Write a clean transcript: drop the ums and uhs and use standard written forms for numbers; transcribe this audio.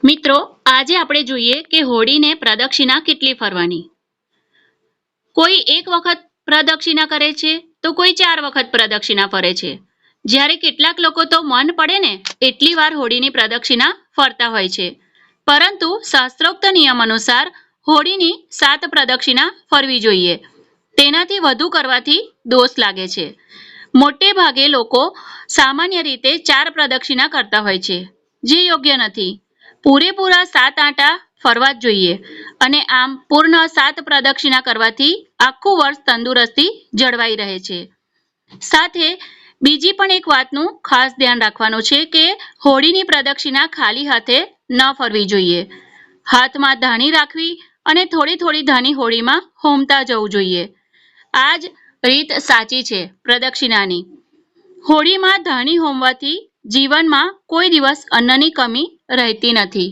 મિત્રો, આજે આપણે જોઈએ કે હોળીને પ્રદક્ષિણા કેટલી ફરવાની. કોઈ એક વખત પ્રદક્ષિણા કરે છે તો કોઈ 4 વખત પ્રદક્ષિણા ફરે છે. જ્યારે કેટલાક લોકો તો મન પડે ને એટલી વાર હોળીની પ્રદક્ષિણા ફરતા હોય છે. પરંતુ શાસ્ત્રોક્ત નિયમ અનુસાર હોળીની 7 પ્રદક્ષિણા ફરવી જોઈએ. તેનાથી વધુ કરવાથી દોષ લાગે છે. મોટે ભાગે લોકો સામાન્ય રીતે 4 પ્રદક્ષિણા કરતા હોય છે, જે યોગ્ય નથી. પૂરેપૂરા 7 આંટા ફરવા જ જોઈએ અને આમ પૂર્ણ 7 પ્રદક્ષિણા કરવાથી આખું વર્ષ તંદુરસ્તી જળવાઈ રહે છે. સાથે બીજી પણ એક વાતનું ખાસ ધ્યાન રાખવાનું છે કે હોળીની પ્રદક્ષિણા ખાલી હાથે ન ફરવી જોઈએ. હાથમાં ધાણી રાખવી અને થોડી થોડી ધાણી હોળીમાં હોમતા જવું જોઈએ. આ જ રીત સાચી છે પ્રદક્ષિણાની. હોળીમાં ધાણી હોમવાથી જીવનમાં કોઈ દિવસ અન્નની કમી રહેતી નથી.